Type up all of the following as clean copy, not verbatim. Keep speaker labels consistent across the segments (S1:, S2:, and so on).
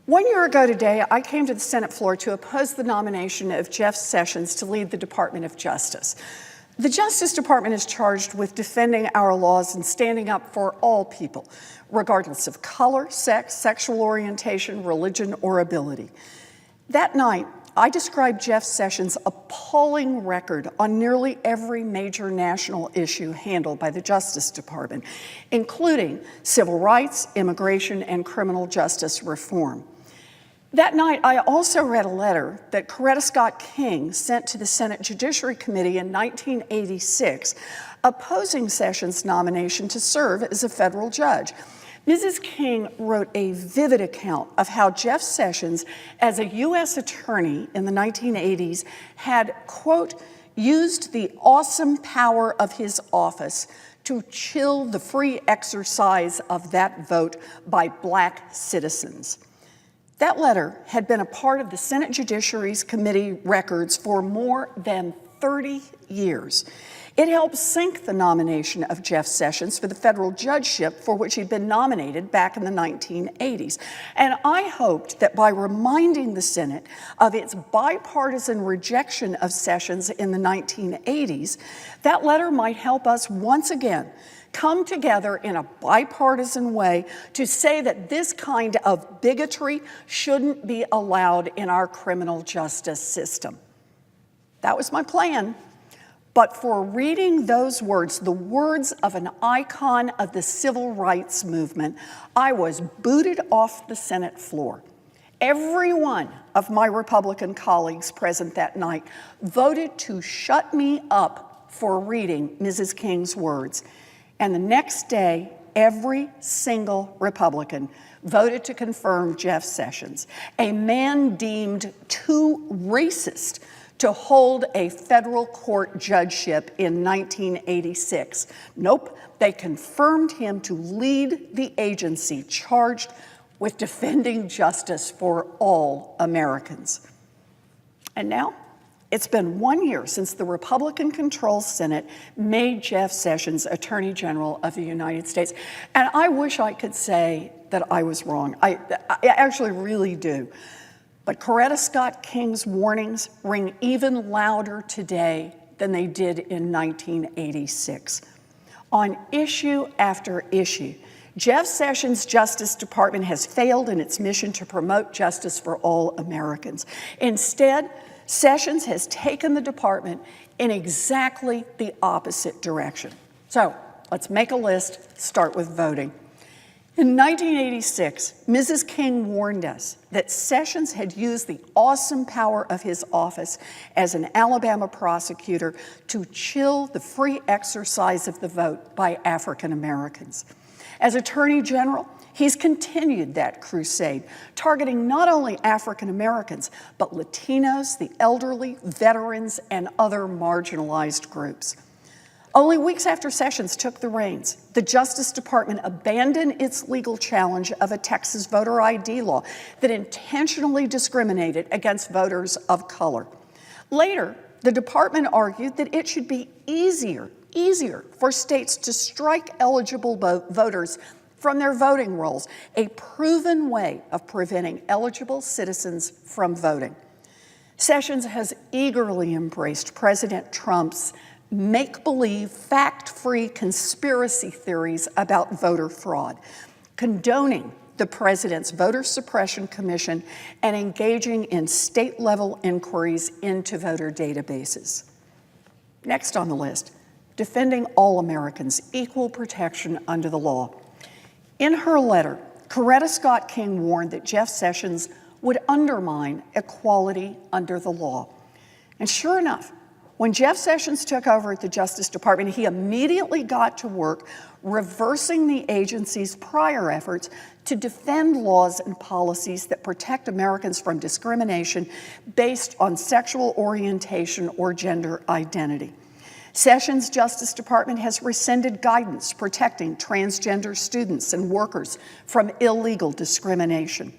S1: 1 year ago today, I came to the Senate floor to oppose the nomination of Jeff Sessions to lead the Department of Justice. The Justice Department is charged with defending our laws and standing up for all people, regardless of color, sex, sexual orientation, religion, or ability. That night, I described Jeff Sessions' appalling record on nearly every major national issue handled by the Justice Department, including civil rights, immigration, and criminal justice reform. That night, I also read a letter that Coretta Scott King sent to the Senate Judiciary Committee in 1986, opposing Sessions' nomination to serve as a federal judge. Mrs. King wrote a vivid account of how Jeff Sessions, as a U.S. attorney in the 1980s, had, quote, used the awesome power of his office to chill the free exercise of that vote by Black citizens. That letter had been a part of the Senate Judiciary Committee records for more than 30 years. It helped sink the nomination of Jeff Sessions for the federal judgeship for which he'd been nominated back in the 1980s. And I hoped that by reminding the Senate of its bipartisan rejection of Sessions in the 1980s, that letter might help us once again come together in a bipartisan way to say that this kind of bigotry shouldn't be allowed in our criminal justice system. That was my plan. But for reading those words, the words of an icon of the civil rights movement, I was booted off the Senate floor. Every one of my Republican colleagues present that night voted to shut me up for reading Mrs. King's words. And the next day, every single Republican voted to confirm Jeff Sessions, a man deemed too racist to hold a federal court judgeship in 1986. Nope, they confirmed him to lead the agency charged with defending justice for all Americans. And now, it's been 1 year since the Republican-controlled Senate made Jeff Sessions Attorney General of the United States. And I wish I could say that I was wrong. I actually really do. But Coretta Scott King's warnings ring even louder today than they did in 1986. On issue after issue, Jeff Sessions' Justice Department has failed in its mission to promote justice for all Americans. Instead, Sessions has taken the department in exactly the opposite direction. So let's make a list, start with voting. In 1986, Mrs. King warned us that Sessions had used the awesome power of his office as an Alabama prosecutor to chill the free exercise of the vote by African Americans. As Attorney General, he's continued that crusade, targeting not only African Americans, but Latinos, the elderly, veterans, and other marginalized groups. Only weeks after Sessions took the reins, the Justice Department abandoned its legal challenge of a Texas voter ID law that intentionally discriminated against voters of color. Later, the department argued that it should be easier for states to strike eligible voters from their voting rolls, a proven way of preventing eligible citizens from voting. Sessions has eagerly embraced President Trump's make-believe, fact-free conspiracy theories about voter fraud, condoning the president's voter suppression commission and engaging in state-level inquiries into voter databases. Next on the list, defending all Americans, equal protection under the law. In her letter, Coretta Scott King warned that Jeff Sessions would undermine equality under the law. And sure enough, when Jeff Sessions took over at the Justice Department, he immediately got to work reversing the agency's prior efforts to defend laws and policies that protect Americans from discrimination based on sexual orientation or gender identity. Sessions' Justice Department has rescinded guidance protecting transgender students and workers from illegal discrimination.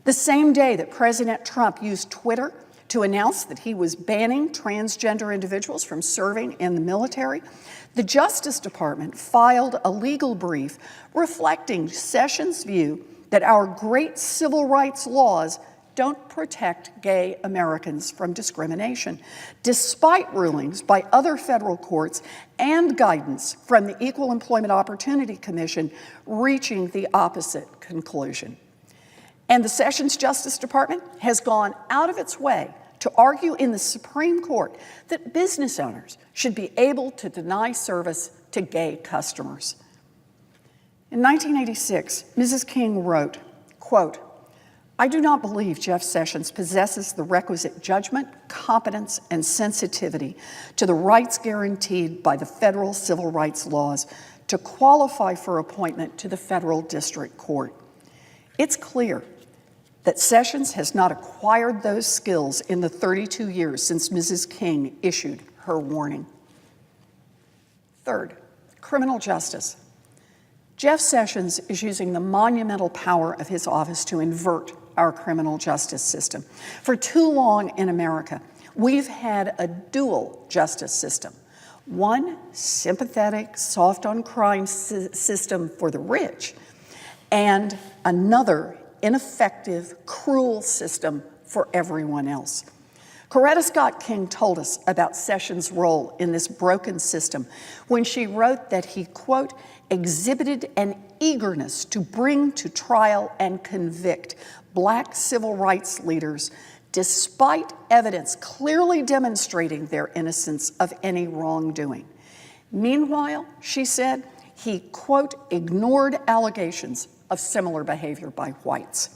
S1: The same day that President Trump used Twitter to announce that he was banning transgender individuals from serving in the military, the Justice Department filed a legal brief reflecting Sessions' view that our great civil rights laws don't protect gay Americans from discrimination, despite rulings by other federal courts and guidance from the Equal Employment Opportunity Commission reaching the opposite conclusion. And the Sessions Justice Department has gone out of its way to argue in the Supreme Court that business owners should be able to deny service to gay customers. In 1986, Mrs. King wrote, quote, "I do not believe Jeff Sessions possesses the requisite judgment, competence, and sensitivity to the rights guaranteed by the federal civil rights laws to qualify for appointment to the federal district court. It's clear that Sessions has not acquired those skills in the 32 years since Mrs. King issued her warning." Third, criminal justice. Jeff Sessions is using the monumental power of his office to invert our criminal justice system. For too long in America, we've had a dual justice system. One sympathetic, soft on crime system for the rich, and another ineffective, cruel system for everyone else. Coretta Scott King told us about Sessions' role in this broken system when she wrote that he, quote, "exhibited an eagerness to bring to trial and convict Black civil rights leaders despite evidence clearly demonstrating their innocence of any wrongdoing. Meanwhile," she said, he, quote, "ignored allegations of similar behavior by whites."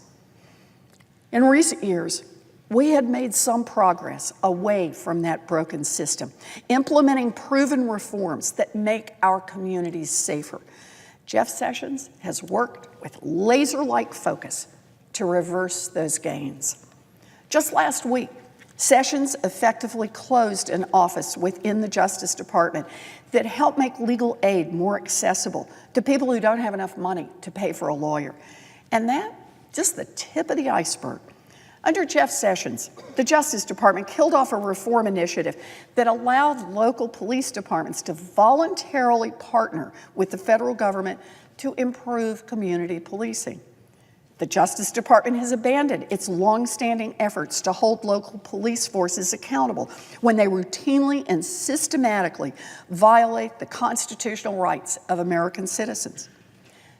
S1: In recent years, we had made some progress away from that broken system, implementing proven reforms that make our communities safer. Jeff Sessions has worked with laser-like focus to reverse those gains. Just last week, Sessions effectively closed an office within the Justice Department that helped make legal aid more accessible to people who don't have enough money to pay for a lawyer. And that, just the tip of the iceberg. Under Jeff Sessions, the Justice Department killed off a reform initiative that allowed local police departments to voluntarily partner with the federal government to improve community policing. The Justice Department has abandoned its longstanding efforts to hold local police forces accountable when they routinely and systematically violate the constitutional rights of American citizens.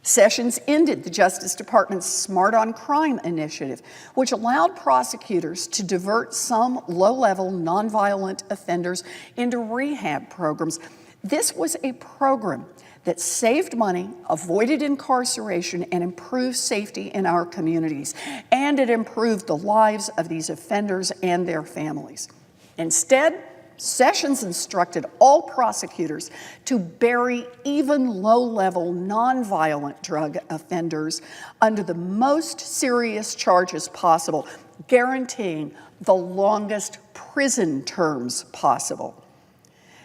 S1: Sessions ended the Justice Department's Smart on Crime initiative, which allowed prosecutors to divert some low-level nonviolent offenders into rehab programs. This was a program that saved money, avoided incarceration, and improved safety in our communities. And it improved the lives of these offenders and their families. Instead, Sessions instructed all prosecutors to bury even low-level, nonviolent drug offenders under the most serious charges possible, guaranteeing the longest prison terms possible.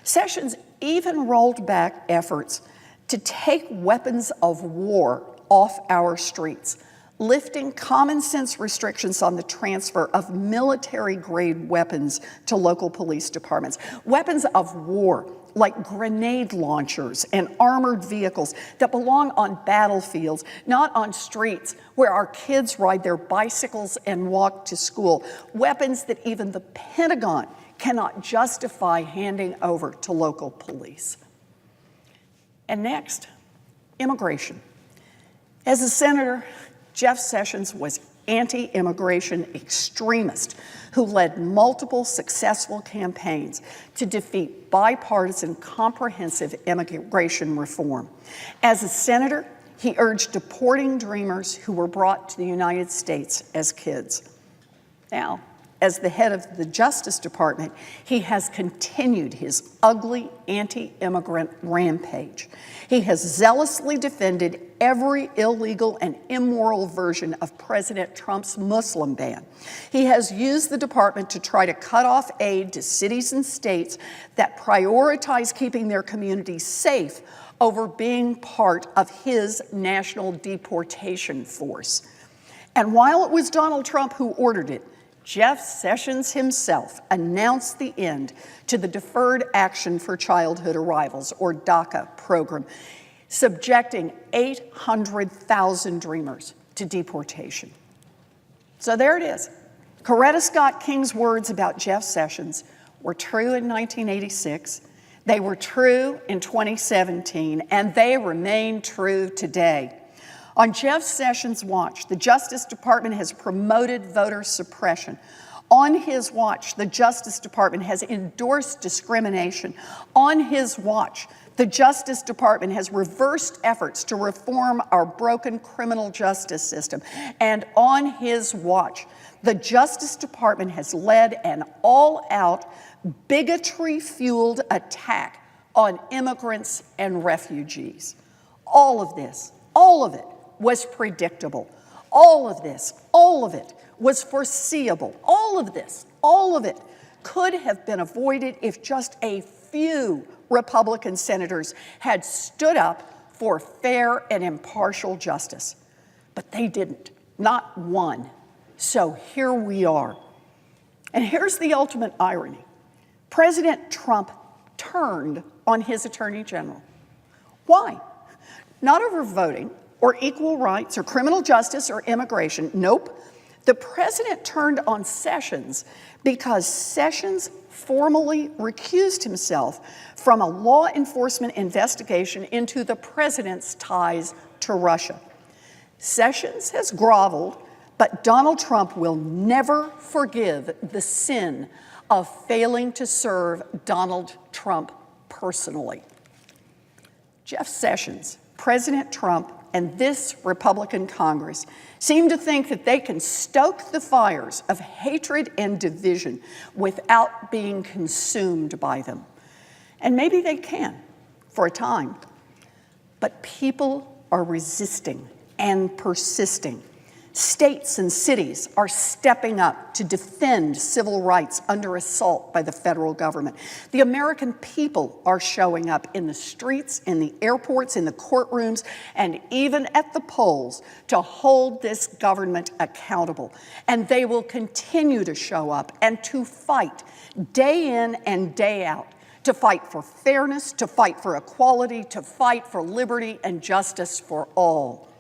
S1: Sessions even rolled back efforts to take weapons of war off our streets, lifting common sense restrictions on the transfer of military-grade weapons to local police departments. Weapons of war, like grenade launchers and armored vehicles that belong on battlefields, not on streets where our kids ride their bicycles and walk to school. Weapons that even the Pentagon cannot justify handing over to local police. And next, immigration. As a senator, Jeff Sessions was anti-immigration extremist who led multiple successful campaigns to defeat bipartisan comprehensive immigration reform. As a senator, he urged deporting Dreamers who were brought to the United States as kids. Now, as the head of the Justice Department, he has continued his ugly anti-immigrant rampage. He has zealously defended every illegal and immoral version of President Trump's Muslim ban. He has used the department to try to cut off aid to cities and states that prioritize keeping their communities safe over being part of his national deportation force. And while it was Donald Trump who ordered it, Jeff Sessions himself announced the end to the Deferred Action for Childhood Arrivals, or DACA program, subjecting 800,000 Dreamers to deportation. So there it is. Coretta Scott King's words about Jeff Sessions were true in 1986, they were true in 2017, and they remain true today. On Jeff Sessions' watch, the Justice Department has promoted voter suppression. On his watch, the Justice Department has endorsed discrimination. On his watch, the Justice Department has reversed efforts to reform our broken criminal justice system. And on his watch, the Justice Department has led an all-out, bigotry-fueled attack on immigrants and refugees. All of it was predictable. All of it was foreseeable. All of it could have been avoided if just a few Republican senators had stood up for fair and impartial justice. But they didn't, not one. So here we are. And here's the ultimate irony. President Trump turned on his attorney general. Why? Not over voting or equal rights or criminal justice or immigration. Nope. The president turned on Sessions because Sessions formally recused himself from a law enforcement investigation into the president's ties to Russia. Sessions has groveled, but Donald Trump will never forgive the sin of failing to serve Donald Trump personally. Jeff Sessions, President Trump, and this Republican Congress seem to think that they can stoke the fires of hatred and division without being consumed by them. And maybe they can, for a time. But people are resisting and persisting. States and cities are stepping up to defend civil rights under assault by the federal government. The American people are showing up in the streets, in the airports, in the courtrooms, and even at the polls to hold this government accountable. And they will continue to show up and to fight day in and day out, to fight for fairness, to fight for equality, to fight for liberty and justice for all.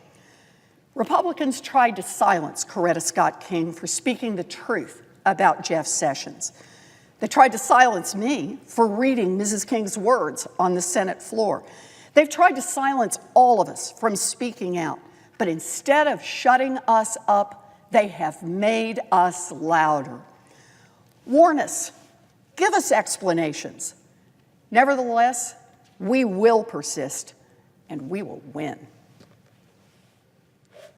S1: Republicans tried to silence Coretta Scott King for speaking the truth about Jeff Sessions. They tried to silence me for reading Mrs. King's words on the Senate floor. They've tried to silence all of us from speaking out, but instead of shutting us up, they have made us louder. Warn us, give us explanations. Nevertheless, we will persist and we will win.